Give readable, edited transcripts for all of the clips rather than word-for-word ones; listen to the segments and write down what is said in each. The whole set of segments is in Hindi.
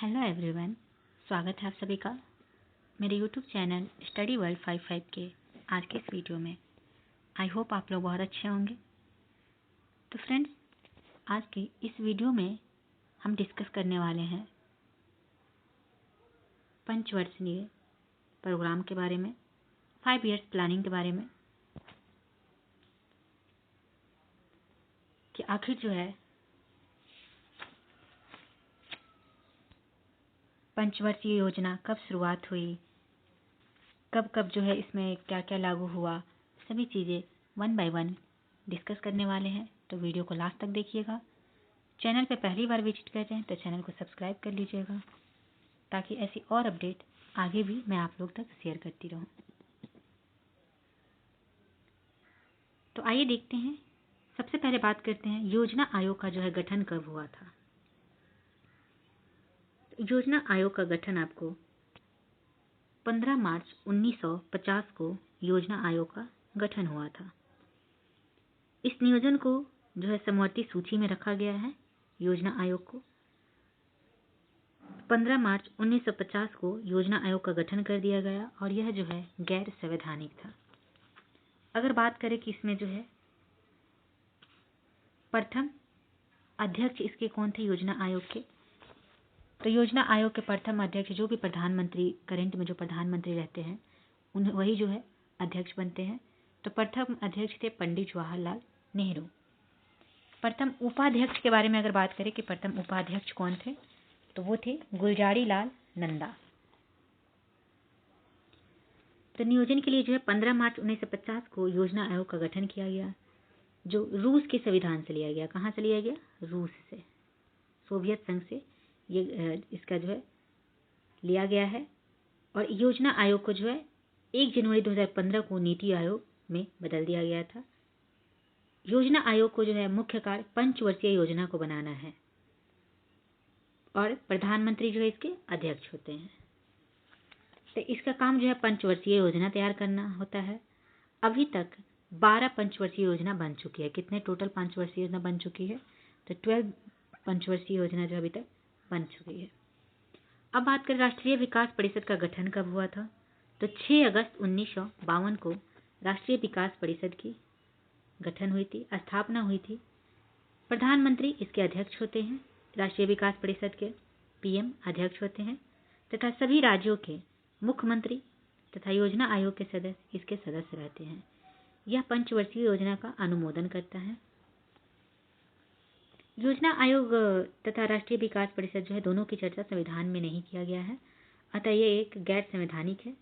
हेलो एवरीवन, स्वागत है आप सभी का मेरे यूट्यूब चैनल स्टडी वर्ल्ड 55 के आज के इस वीडियो में। आई होप आप लोग बहुत अच्छे होंगे। तो फ्रेंड्स, आज की इस वीडियो में हम डिस्कस करने वाले हैं पंचवर्षीय प्रोग्राम के बारे में, 5 इयर्स प्लानिंग के बारे में, कि आखिर जो है पंचवर्षीय योजना कब शुरुआत हुई, कब कब जो है इसमें क्या क्या लागू हुआ, सभी चीज़ें वन बाय वन डिस्कस करने वाले हैं। तो वीडियो को लास्ट तक देखिएगा। चैनल पे पहली बार विजिट कर रहे हैं तो चैनल को सब्सक्राइब कर लीजिएगा, ताकि ऐसी और अपडेट आगे भी मैं आप लोग तक शेयर करती रहूं। तो आइए देखते हैं। सबसे पहले बात करते हैं योजना आयोग का जो है गठन कब हुआ था। योजना आयोग का गठन आपको 15 मार्च 1950 को योजना आयोग का गठन हुआ था। इस नियोजन को जो है समवर्ती सूची में रखा गया है। योजना आयोग को 15 मार्च 1950 को योजना आयोग का गठन कर दिया गया और यह जो है गैर संवैधानिक था। अगर बात करें कि इसमें जो है प्रथम अध्यक्ष इसके कौन थे योजना आयोग के, तो योजना आयोग के प्रथम अध्यक्ष जो भी प्रधानमंत्री, करंट में जो प्रधानमंत्री रहते हैं उन्हें वही जो है अध्यक्ष बनते हैं। तो प्रथम अध्यक्ष थे पंडित जवाहरलाल नेहरू। प्रथम उपाध्यक्ष के बारे में अगर बात करें कि प्रथम उपाध्यक्ष कौन थे, तो वो थे गुलजारी लाल नंदा। तो नियोजन के लिए जो है 15 मार्च 1950 को योजना आयोग का गठन किया गया, जो रूस के संविधान से लिया गया। कहाँ से लिया गया? रूस से, सोवियत संघ से ये इसका जो है लिया गया है। और योजना आयोग को जो है 1 जनवरी 2015 को नीति आयोग में बदल दिया गया था। योजना आयोग को जो है मुख्य कार्य पंचवर्षीय योजना को बनाना है और प्रधानमंत्री जो है इसके अध्यक्ष होते हैं। तो इसका काम जो है पंचवर्षीय योजना तैयार करना होता है। अभी तक 12 पंचवर्षीय योजना बन चुकी है। कितने टोटल पंचवर्षीय योजना बन चुकी है? तो 12 पंचवर्षीय योजना जो अभी तक बन चुकी है। अब बात करें राष्ट्रीय विकास परिषद का गठन कब हुआ था, तो 6 अगस्त 1952 को राष्ट्रीय विकास परिषद की गठन हुई थी, स्थापना हुई थी। प्रधानमंत्री इसके अध्यक्ष होते हैं, राष्ट्रीय विकास परिषद के पीएम अध्यक्ष होते हैं, तथा सभी राज्यों के मुख्यमंत्री तथा योजना आयोग के सदस्य इसके सदस्य रहते हैं। यह पंचवर्षीय योजना का अनुमोदन करता है। योजना आयोग तथा राष्ट्रीय विकास परिषद जो है दोनों की चर्चा संविधान में नहीं किया गया है, अतः ये एक गैर संवैधानिक है।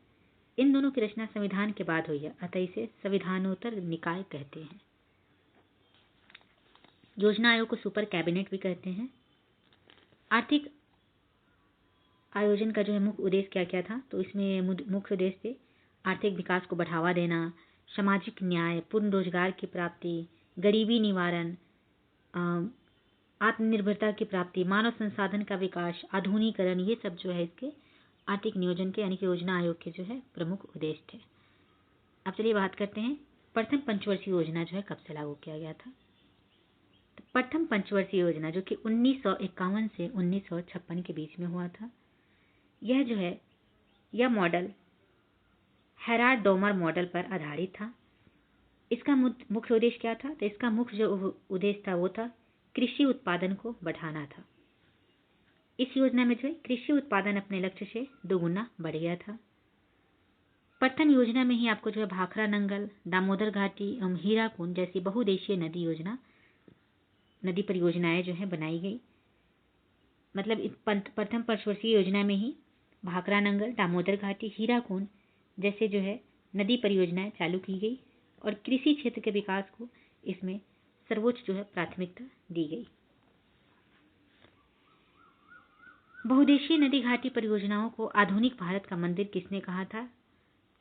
इन दोनों की रचना संविधान के बाद हुई है, अतः इसे संविधानोत्तर निकाय कहते हैं। योजना आयोग को सुपर कैबिनेट भी कहते हैं। आर्थिक आयोजन का जो है मुख्य उद्देश्य क्या क्या था, तो इसमें मुख्य उद्देश्य थे आर्थिक विकास को बढ़ावा देना, सामाजिक न्याय, पूर्ण रोजगार की प्राप्ति, गरीबी निवारण, आत्मनिर्भरता की प्राप्ति, मानव संसाधन का विकास, आधुनिकीकरण, ये सब जो है इसके आर्थिक नियोजन के यानी कि योजना आयोग के जो है प्रमुख उद्देश्य थे। अब चलिए बात करते हैं प्रथम पंचवर्षीय योजना जो है कब से लागू किया गया था। तो प्रथम पंचवर्षीय योजना जो कि 1951 से 1956 के बीच में हुआ था, यह जो है यह मॉडल हेराल्ड डोमर मॉडल पर आधारित था। इसका मुख्य उद्देश्य क्या था, तो इसका मुख्य जो उद्देश्य था वो था कृषि उत्पादन को बढ़ाना था। इस योजना में जो है कृषि उत्पादन अपने लक्ष्य से दोगुना बढ़ गया था। प्रथम योजना में ही आपको जो है भाखड़ा नंगल, दामोदर घाटी एवं हीराकुंड जैसी बहुउद्देशीय नदी परियोजनाएं जो है बनाई गई। मतलब प्रथम पंचवर्षीय योजना में ही भाखड़ा नंगल, दामोदर घाटी, हीराकुंड जैसे जो है नदी परियोजनाएं चालू की गई और कृषि क्षेत्र के विकास को इसमें सर्वोच्च जो है प्राथमिकता दी गई। बहुउद्देशीय नदी घाटी परियोजनाओं को आधुनिक भारत का मंदिर किसने कहा था,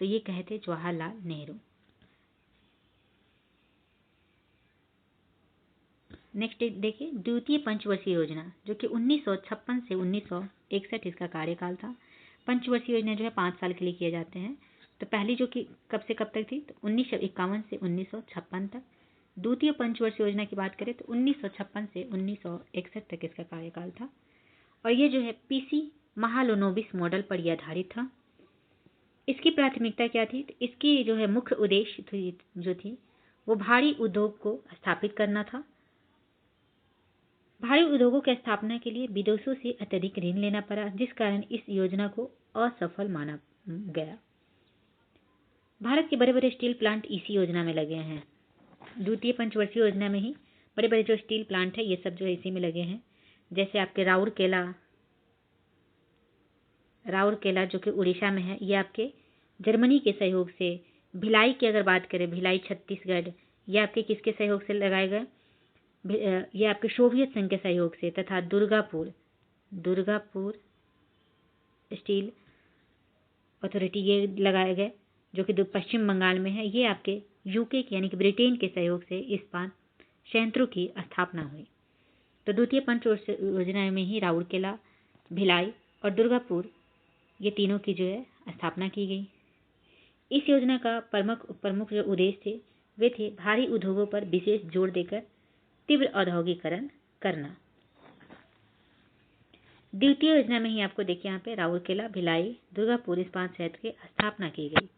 तो ये कहे थे जवाहरलाल नेहरू। नेक्स्ट देखिए द्वितीय पंचवर्षीय योजना जो कि 1956 से 1961 इसका कार्यकाल था। पंचवर्षीय योजना जो है 5 साल के लिए किए जाते हैं। तो पहली जो कि कब से कब तक थी, तो 1951 से 1956 तक। द्वितीय पंचवर्षीय योजना की बात करें तो 1956 से 1961 तक इसका कार्यकाल था। और ये जो है पीसी महालनोबिस मॉडल पर यह आधारित था। इसकी प्राथमिकता क्या थी? तो इसकी जो है मुख्य उद्देश्य जो थी वो भारी उद्योग को स्थापित करना था। भारी उद्योगों की स्थापना के लिए विदेशों से अत्यधिक ऋण लेना पड़ा, जिस कारण इस योजना को असफल माना गया। भारत के बड़े बड़े स्टील प्लांट इसी योजना में लगे हैं। द्वितीय पंचवर्षीय योजना में ही बड़े बड़े जो स्टील प्लांट है ये सब जो है इसी में लगे हैं। जैसे आपके राउरकेला जो कि उड़ीसा में है, ये आपके जर्मनी के सहयोग से। भिलाई की अगर बात करें, भिलाई छत्तीसगढ़, ये आपके किसके सहयोग से लगाए गए? ये आपके सोवियत संघ के सहयोग से। तथा दुर्गापुर स्टील अथॉरिटी ये लगाए गए जो कि पश्चिम बंगाल में है। ये आपके यूके यानी कि ब्रिटेन के सहयोग से इस्पात संयंत्रों की स्थापना हुई। तो द्वितीय पंचवर्षीय योजना में ही राउरकेला, भिलाई और दुर्गापुर ये तीनों की जो है स्थापना की गई। इस योजना का प्रमुख जो उद्देश्य थे वे थे भारी उद्योगों पर विशेष जोर देकर तीव्र औद्योगिकरण करना। द्वितीय योजना में ही आपको देखिए यहाँ पे राउरकेला, भिलाई, दुर्गापुर इस्पात संयंत्र की स्थापना की गई।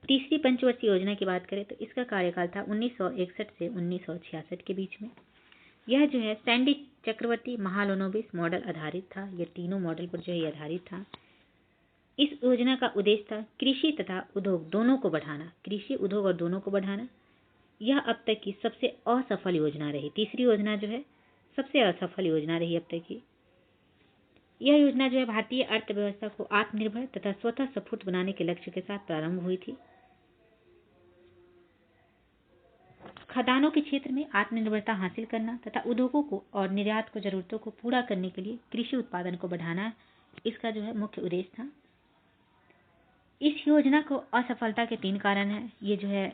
तीसरी पंचवर्षीय योजना की बात करें तो इसका कार्यकाल था 1961 से 1966 के बीच में। यह जो है सैंडी चक्रवर्ती महालनोबिस मॉडल आधारित था। यह तीनों मॉडल पर जो है आधारित था। इस योजना का उद्देश्य था कृषि तथा उद्योग दोनों को बढ़ाना। कृषि, उद्योग और दोनों को बढ़ाना। यह अब तक की सबसे असफल योजना रही। तीसरी योजना जो है सबसे असफल योजना रही अब तक की। यह योजना जो है भारतीय अर्थव्यवस्था को आत्मनिर्भर तथा स्वतः स्फूर्त बनाने के लक्ष्य के साथ प्रारंभ हुई थी। खदानों के क्षेत्र में आत्मनिर्भरता हासिल करना तथा उद्योगों को और निर्यात को जरूरतों को पूरा करने के लिए कृषि उत्पादन को बढ़ाना, इसका जो है मुख्य उद्देश्य था। इस योजना को असफलता के 3 कारण हैं। ये जो है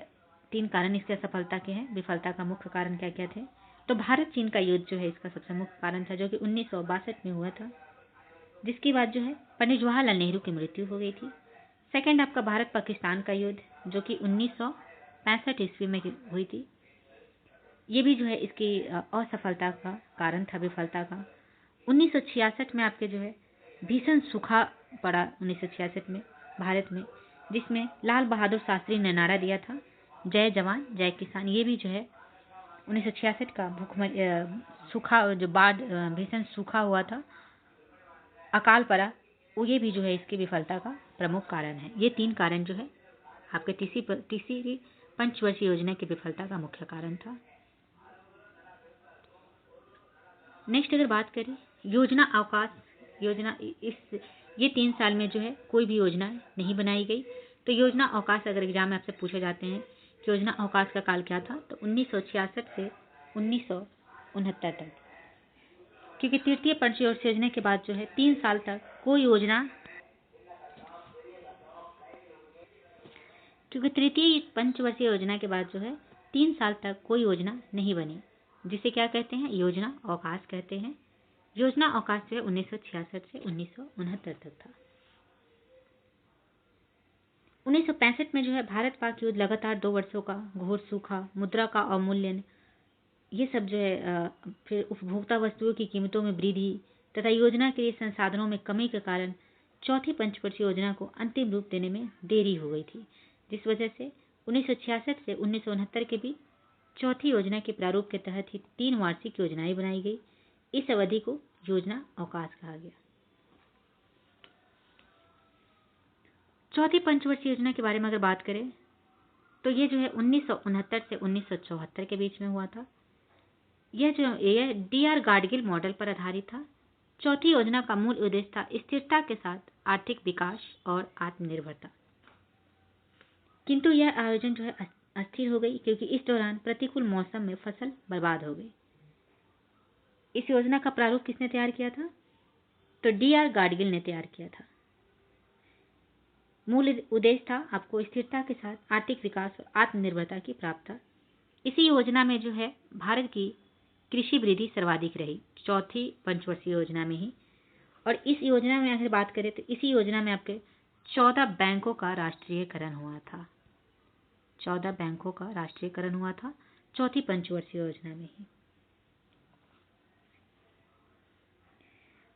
3 कारण इसके असफलता के हैं। विफलता का मुख्य कारण क्या क्या थे? तो भारत चीन का युद्ध जो है इसका सबसे मुख्य कारण था, जो कि 1962 में हुआ था, जिसके बाद जो है पंडित जवाहरलाल नेहरू की मृत्यु हो गई थी। सेकंड आपका भारत पाकिस्तान का युद्ध, जो कि 1965 ईस्वी में हुई थी। ये भी जो है इसकी असफलता का कारण था, विफलता का। 1966 में आपके जो है भीषण सूखा पड़ा 1966 में भारत में, जिसमें लाल बहादुर शास्त्री ने नारा दिया था, जय जवान जय किसान। ये भी जो है 1966 का सूखा जो बाढ़ भीषण सूखा हुआ था, अकाल पड़ा, वो ये भी जो है इसकी विफलता का प्रमुख कारण है। ये 3 कारण जो है आपके तीसरी पंचवर्षीय योजना की विफलता का मुख्य कारण था। नेक्स्ट अगर बात करें योजना अवकाश योजना, ये 3 साल में जो है कोई भी योजना नहीं बनाई गई। तो योजना अवकाश अगर एग्जाम में आपसे पूछे जाते हैं कि योजना अवकाश का काल क्या था, तो 1966 से 1969 तक। क्योंकि तृतीय पंचवर्षीय योजना के बाद जो है 3 साल तक कोई योजना, क्योंकि तृतीय पंचवर्षीय योजना के बाद जो है 3 साल तक कोई योजना नहीं बनी, जिसे क्या कहते हैं? योजना अवकाश कहते हैं। योजना अवकाश जो है 1966 से 1969 तक था। 1965 में जो है भारत पाक युद्ध, लगातार 2 वर्षों का घोर सूखा, मुद्रा का अवमूल्यन, ये सब जो है फिर उपभोक्ता वस्तुओं की कीमतों में वृद्धि तथा योजना के लिए संसाधनों में कमी के कारण चौथी पंचवर्षीय योजना को अंतिम रूप देने में देरी हो गई थी, जिस वजह से 1966 से 1969 के बीच चौथी योजना के प्रारूप के तहत ही 3 वार्षिक योजनाएं बनाई गई। इस अवधि को योजना अवकाश कहा गया। चौथी पंचवर्षीय योजना के बारे में अगर बात करें तो ये जो है 1969 से 1974 के बीच में हुआ था। यह जो है DR गाडगिल मॉडल पर आधारित था। चौथी योजना का मूल उद्देश्य था स्थिरता के साथ आर्थिक विकास और आत्मनिर्भरता, किंतु यह आयोजन जो है अस्थिर हो गई, क्योंकि इस दौरान प्रतिकूल मौसम में फसल बर्बाद हो गई। इस योजना का प्रारूप किसने तैयार किया था? तो DR गाडगिल ने तैयार किया था। मूल उद्देश्य था आपको स्थिरता के साथ आर्थिक विकास और आत्मनिर्भरता की प्राप्ति। इसी योजना में जो है भारत की कृषि वृद्धि सर्वाधिक रही, चौथी पंचवर्षीय योजना में ही। और इस योजना में अगर बात करें तो इसी योजना में आपके 14 बैंकों का राष्ट्रीयकरण हुआ था। 14 बैंकों का राष्ट्रीयकरण हुआ था चौथी पंचवर्षीय योजना में ही।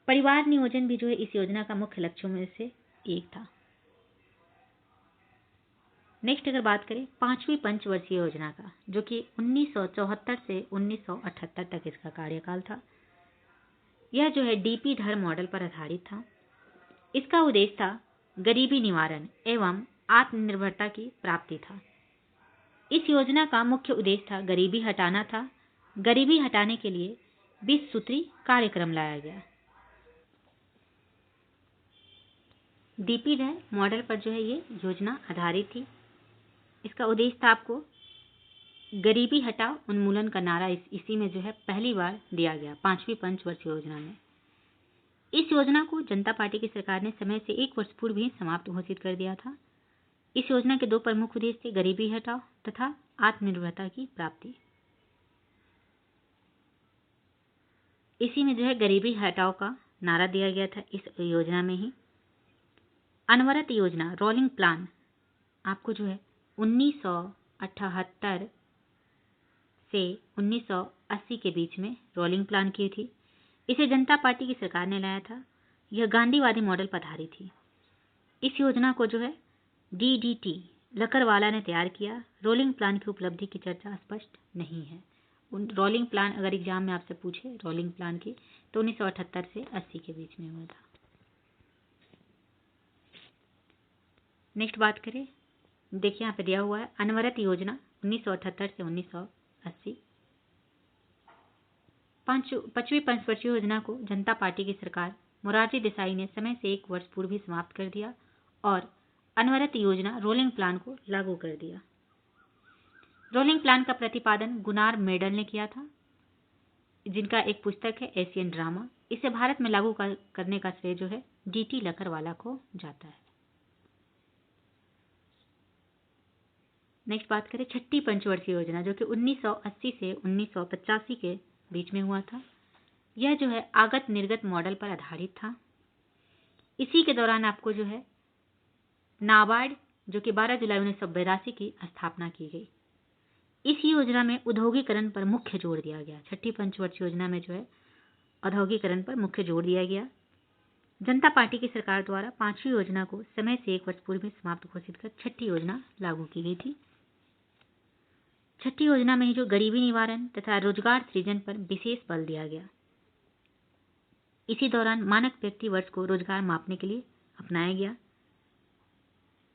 परिवार नियोजन भी जो है इस योजना का मुख्य लक्ष्यों में से एक था। नेक्स्ट अगर बात करें 5वीं पंचवर्षीय योजना का, जो कि 1974 से 1978 तक इसका कार्यकाल था। यह जो है डीपी धर मॉडल पर आधारित था। इसका उद्देश्य था गरीबी निवारण एवं आत्मनिर्भरता की प्राप्ति था। इस योजना का मुख्य उद्देश्य था गरीबी हटाना था। गरीबी हटाने के लिए 20 सूत्री कार्यक्रम लाया गया। डीपी धर मॉडल पर जो है ये योजना आधारित थी। इसका उद्देश्य था आपको गरीबी हटाओ उन्मूलन का नारा इसी में जो है पहली बार दिया गया 5वीं पंचवर्षीय योजना में। इस योजना को जनता पार्टी की सरकार ने समय से 1 वर्ष पूर्व ही समाप्त घोषित कर दिया था। इस योजना के 2 प्रमुख उद्देश्य थे गरीबी हटाओ तथा आत्मनिर्भरता की प्राप्ति। इसी में जो है गरीबी हटाओ का नारा दिया गया था इस योजना में ही। अनवरत योजना रोलिंग प्लान आपको जो है 1978 से 1980 के बीच में रोलिंग प्लान की थी। इसे जनता पार्टी की सरकार ने लाया था। यह गांधीवादी मॉडल पर आधारित थी। इस योजना को जो है डीडीटी लकरवाला ने तैयार किया। रोलिंग प्लान की उपलब्धि की चर्चा स्पष्ट नहीं है। रोलिंग प्लान अगर एग्जाम में आपसे पूछे रोलिंग प्लान की तो 1978 से 80 के बीच में हुआ था। नेक्स्ट बात करें, देखिए यहाँ पे दिया हुआ है अनवरत योजना 1978 से 1980। 5वीं पंचवर्षीय योजना को जनता पार्टी की सरकार मोरारजी देसाई ने समय से 1 वर्ष पूर्व ही समाप्त कर दिया और अनवरत योजना रोलिंग प्लान को लागू कर दिया। रोलिंग प्लान का प्रतिपादन गुनार मेडल ने किया था, जिनका एक पुस्तक है एशियन ड्रामा। इसे भारत में लागू करने का श्रेय जो है डीटी लकरवाला को जाता है। नेक्स्ट बात करें 6ठी पंचवर्षीय योजना, जो कि 1980 से 1985 के बीच में हुआ था। यह जो है आगत निर्गत मॉडल पर आधारित था। इसी के दौरान आपको जो है नाबार्ड, जो कि 12 जुलाई 1982 की स्थापना की गई। इस योजना में औद्योगिकरण पर मुख्य जोर दिया गया। 6ठी पंचवर्षीय योजना में जो है औद्योगिकरण पर मुख्य जोर दिया गया। जनता पार्टी की सरकार द्वारा 5वीं योजना को समय से 1 वर्ष पूर्व में समाप्त घोषित कर 6ठी योजना लागू की गई थी। 6ठी योजना में जो गरीबी निवारण तथा रोजगार सृजन पर विशेष बल दिया गया। इसी दौरान मानक व्यक्ति वर्ष को रोजगार मापने के लिए अपनाया गया।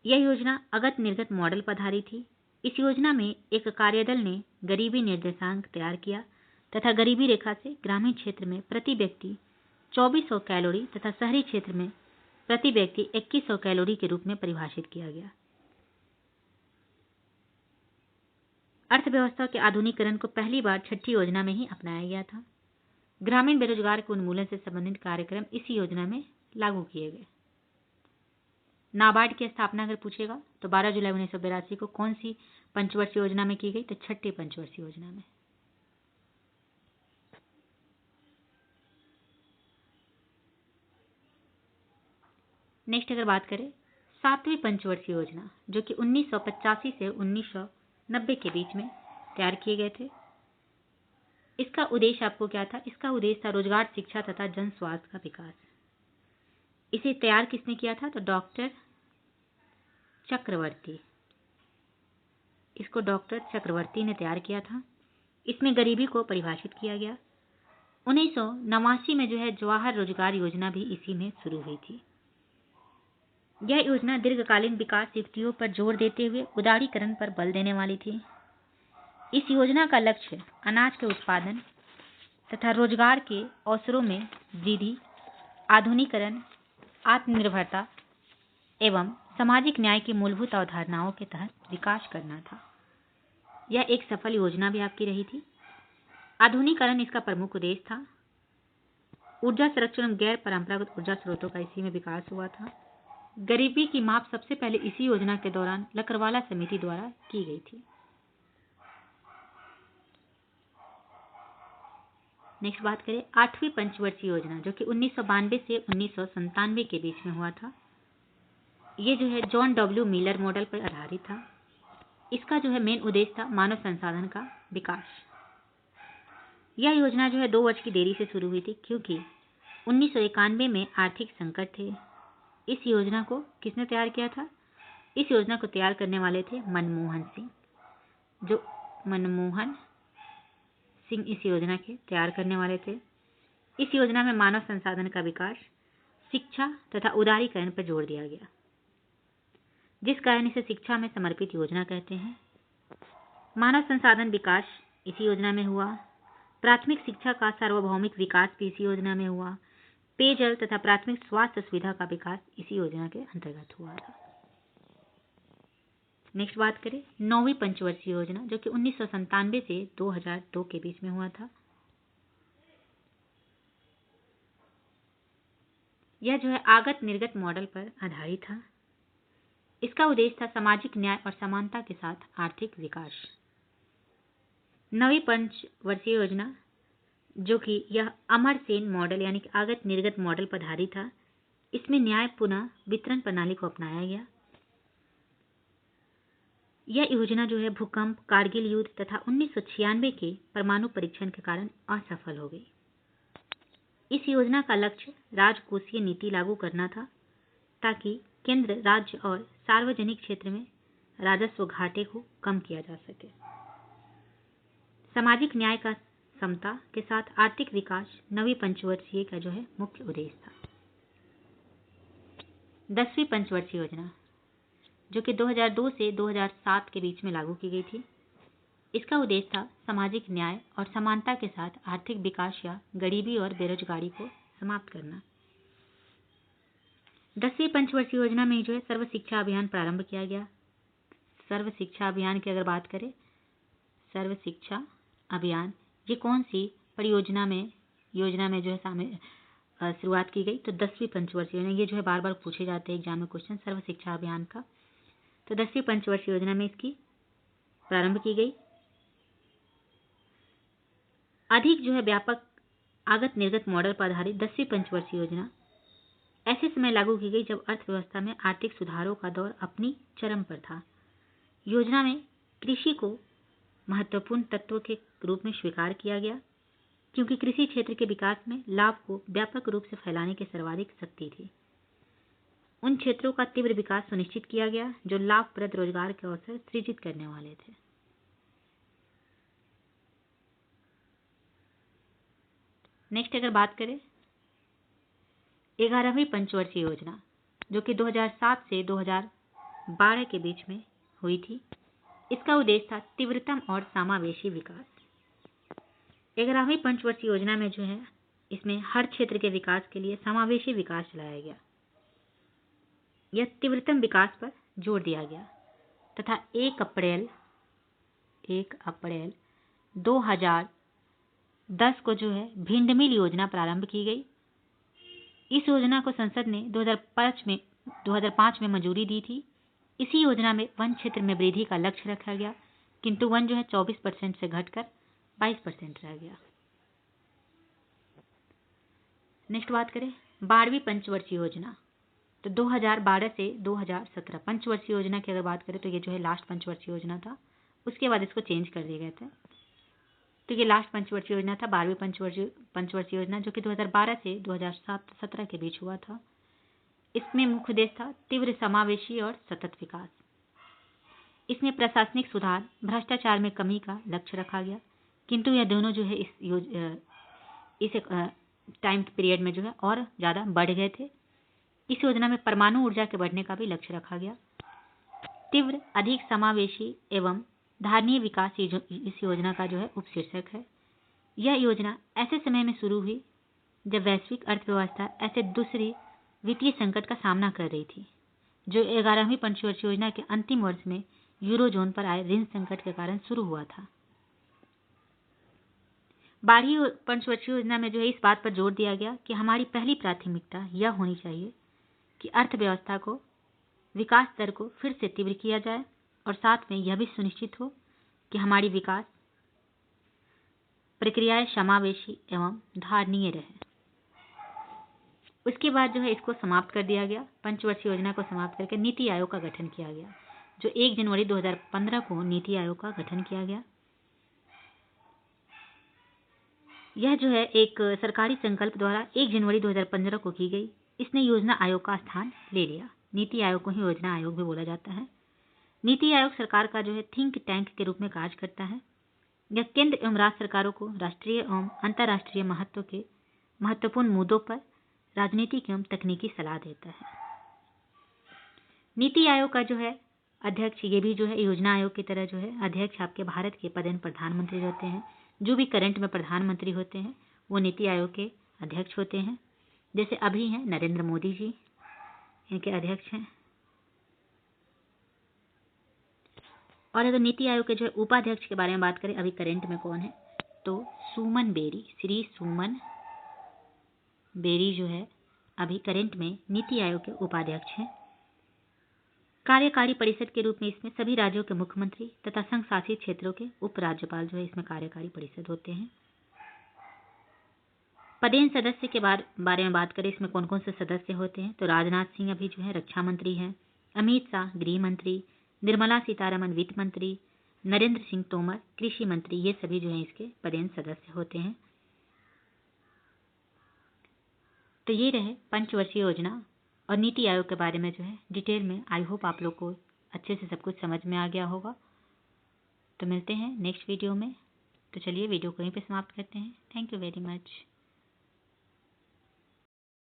यह योजना अगत निर्गत मॉडल पर आधारित थी। इस योजना में एक कार्यदल ने गरीबी निर्देशांक तैयार किया तथा गरीबी रेखा से ग्रामीण क्षेत्र में प्रति व्यक्ति 2400 कैलोरी तथा शहरी क्षेत्र में प्रति व्यक्ति 2100 कैलोरी के रूप में परिभाषित किया गया। अर्थव्यवस्था के आधुनिकीकरण को पहली बार 6ठी योजना में ही अपनाया गया था। ग्रामीण बेरोजगार के उन्मूलन से संबंधित कार्यक्रम इसी योजना में लागू किए गए। नाबार्ड की स्थापना अगर पूछेगा तो 12 जुलाई 1982 को कौन सी पंचवर्षीय योजना में की गई, तो 6ठी पंचवर्षीय योजना में। नेक्स्ट अगर बात करें 7वीं पंचवर्षीय योजना, जो कि 1985 से 1990 के बीच में तैयार किए गए थे। इसका उद्देश्य आपको क्या था? इसका उद्देश्य था रोजगार, शिक्षा तथा जन स्वास्थ्य का विकास। इसे तैयार किसने किया था? तो डॉक्टर चक्रवर्ती। इसको डॉक्टर चक्रवर्ती ने तैयार किया था। इसमें गरीबी को परिभाषित किया गया। 1989 में जो है जवाहर रोजगार योजना भी इसी में शुरू हुई थी। यह योजना दीर्घकालीन विकास युक्तियों पर जोर देते हुए उदारीकरण पर बल देने वाली थी। इस योजना का लक्ष्य अनाज के उत्पादन तथा रोजगार के अवसरों में वृद्धि, आधुनिकीकरण, आत्मनिर्भरता एवं सामाजिक न्याय की मूलभूत अवधारणाओं के तहत विकास करना था। यह एक सफल योजना भी आपकी रही थी। आधुनिकीकरण इसका प्रमुख उद्देश्य था। ऊर्जा संरक्षण एवं गैर परंपरागत ऊर्जा स्रोतों का इसी में विकास हुआ था। गरीबी की माप सबसे पहले इसी योजना के दौरान लकरवाला समिति द्वारा की गई थी। नेक्स्ट बात करें 8वीं पंचवर्षीय योजना, जो कि 1992 से 1997 के बीच में हुआ था। ये जो है जॉन डब्ल्यू मिलर मॉडल पर आधारित था। इसका जो है मेन उद्देश्य था मानव संसाधन का विकास। यह योजना जो है 2 वर्ष की देरी से शुरू हुई थी, क्योंकि 1991 में आर्थिक संकट थे। इस योजना को किसने तैयार किया था? इस योजना को तैयार करने वाले थे मनमोहन सिंह। जो मनमोहन सिंह इस योजना के तैयार करने वाले थे। इस योजना में मानव संसाधन का विकास, शिक्षा तथा उदारीकरण पर जोर दिया गया, जिस कारण इसे शिक्षा में समर्पित योजना कहते हैं। मानव संसाधन विकास इसी योजना में हुआ। प्राथमिक शिक्षा का सार्वभौमिक विकास भी इसी योजना में हुआ। पेयजल तथा प्राथमिक स्वास्थ्य सुविधा का विकास इसी योजना के अंतर्गत हुआ था। नेक्स्ट बात करें 9वीं पंचवर्षीय योजना, जो कि 1997 से 2002 के बीच में हुआ था। यह जो है आगत निर्गत मॉडल पर आधारित था। इसका उद्देश्य था सामाजिक न्याय और समानता के साथ आर्थिक विकास। 9वीं पंचवर्षीय योजना, जो कि यह अमरसेन मॉडल यानी कि आगत निर्गत मॉडल पर आधारित था, इसमें न्याय पुनः वितरण प्रणाली को अपनाया गया। यह योजना जो है भूकंप, कारगिल युद्ध तथा 1996 के परमाणु परीक्षण के कारण असफल हो गई। इस योजना का लक्ष्य राजकोषीय नीति लागू करना था, ताकि केंद्र, राज्य और सार्वजनिक क्षेत्र में राजस्व घाटे को कम किया जा सके। सामाजिक न्याय का समता के साथ आर्थिक विकास 9वीं पंचवर्षीय का जो है मुख्य उद्देश्य था। 10वीं पंचवर्षीय योजना, जो कि 2002 से 2007 के बीच में लागू की गई थी, इसका उद्देश्य था सामाजिक न्याय और समानता के साथ आर्थिक विकास या गरीबी और बेरोजगारी को समाप्त करना। 10वीं पंचवर्षीय योजना में जो है सर्व शिक्षा अभियान प्रारंभ किया गया। सर्व शिक्षा अभियान की अगर बात करें, सर्व शिक्षा अभियान ये कौन सी परियोजना में योजना में जो है शामिल शुरुआत की गई? तो 10वीं पंचवर्षीय योजना। ये जो है बार बार पूछे जाते हैं एग्जाम में क्वेश्चन, सर्व शिक्षा अभियान का। तो 10वीं पंचवर्षीय योजना में इसकी प्रारंभ की गई। अधिक जो है व्यापक आगत निर्गत मॉडल पर आधारित 10वीं पंचवर्षीय योजना ऐसे समय लागू की गई जब अर्थव्यवस्था में आर्थिक सुधारों का दौर अपनी चरम पर था। योजना में कृषि को महत्वपूर्ण तत्व के रूप में स्वीकार किया गया, क्योंकि कृषि क्षेत्र के विकास में लाभ को व्यापक रूप से फैलाने की सर्वाधिक शक्ति थी। उन क्षेत्रों का तीव्र विकास सुनिश्चित किया गया जो लाभप्रद रोजगार के अवसर सृजित करने वाले थे। नेक्स्ट अगर बात करें 11वीं पंचवर्षीय योजना, जो कि 2007 से 2012 के बीच में हुई थी, इसका उद्देश्य था तीव्रतम और समावेशी विकास। 11वीं पंचवर्षीय योजना में जो है इसमें हर क्षेत्र के विकास के लिए समावेशी विकास चलाया गया। यह तीव्रतम विकास पर जोर दिया गया तथा 1 अप्रैल 2010 को जो है भिंड मिल योजना प्रारंभ की गई। इस योजना को संसद ने 2005 में मंजूरी दी थी। इसी योजना में वन क्षेत्र में वृद्धि का लक्ष्य रखा गया, किंतु वन जो है 24% से घटकर 22% रह गया। नेक्स्ट बात करें 12वीं पंचवर्षीय योजना, तो 2012 से 2017 पंचवर्षीय योजना की अगर बात करें तो ये जो है लास्ट पंचवर्षीय योजना था। उसके बाद इसको चेंज कर दिए गए थे। तो ये लास्ट पंचवर्षीय योजना था 12वीं पंचवर्षीय योजना, जो कि 2012 से 2017 के बीच हुआ था। इसमें मुख्य उद्देश्य था तीव्र समावेशी और सतत विकास। इसमें प्रशासनिक सुधार, भ्रष्टाचार में कमी का लक्ष्य रखा गया, किंतु यह दोनों जो है इस टाइम पीरियड में जो है और ज़्यादा बढ़ गए थे। इस योजना में परमाणु ऊर्जा के बढ़ने का भी लक्ष्य रखा गया। तीव्र, अधिक समावेशी एवं धारणीय विकास इस योजना का जो है उपशीर्षक है। यह योजना ऐसे समय में शुरू हुई जब वैश्विक अर्थव्यवस्था ऐसे दूसरी वित्तीय संकट का सामना कर रही थी, जो 11वीं पंचवर्षीय योजना के अंतिम वर्ष में यूरोजोन पर आए ऋण संकट के कारण शुरू हुआ था। 12वीं पंचवर्षीय योजना में जो है इस बात पर जोर दिया गया कि हमारी पहली प्राथमिकता यह होनी चाहिए कि अर्थव्यवस्था को, विकास दर को फिर से तीव्र किया जाए और साथ में यह भी सुनिश्चित हो कि हमारी विकास प्रक्रियाएं समावेशी एवं धारणीय रहे। उसके बाद जो है इसको समाप्त कर दिया गया। पंचवर्षीय योजना को समाप्त करके नीति आयोग का गठन किया गया, जो 1 जनवरी 2015 को नीति आयोग का गठन किया गया। यह जो है एक सरकारी संकल्प द्वारा 1 जनवरी 2015 को की गई। इसने योजना आयोग का स्थान ले लिया। नीति आयोग को ही योजना आयोग भी बोला जाता है। नीति आयोग सरकार का जो है थिंक टैंक के रूप में कार्य करता है। यह केंद्र एवं राज्य सरकारों को राष्ट्रीय एवं अंतर्राष्ट्रीय महत्व के महत्वपूर्ण मुद्दों पर राजनीतिक एवं तकनीकी सलाह देता है। नीति आयोग का जो है अध्यक्ष, ये भी जो है योजना आयोग की तरह जो है अध्यक्ष आपके भारत के पदेन प्रधानमंत्री होते हैं। जो भी करंट में प्रधानमंत्री होते हैं वो नीति आयोग के अध्यक्ष होते हैं। जैसे अभी हैं नरेंद्र मोदी जी, इनके अध्यक्ष हैं। और अगर नीति आयोग के जो है उपाध्यक्ष के बारे में बात करें, अभी करंट में कौन है, तो सुमन बेरी, श्री सुमन बेरी जो है अभी करंट में नीति आयोग के उपाध्यक्ष हैं। कार्यकारी परिषद के रूप में इसमें सभी राज्यों के मुख्यमंत्री तथा संघ शासित क्षेत्रों के उपराज्यपाल जो है इसमें कार्यकारी परिषद होते हैं। पदेन सदस्य के बारे में बात करें, इसमें कौन कौन से सदस्य होते हैं, तो राजनाथ सिंह अभी जो है रक्षा मंत्री हैं, अमित शाह गृह मंत्री, निर्मला सीतारमण वित्त मंत्री, नरेंद्र सिंह तोमर कृषि मंत्री, ये सभी जो है इसके पदेन सदस्य होते हैं। तो ये रहे पंचवर्षीय योजना और नीति आयोग के बारे में जो है डिटेल में। आई होप आप लोग को अच्छे से सब कुछ समझ में आ गया होगा। तो मिलते हैं नेक्स्ट वीडियो में। तो चलिए वीडियो को यहीं पे समाप्त करते हैं। Thank you very much.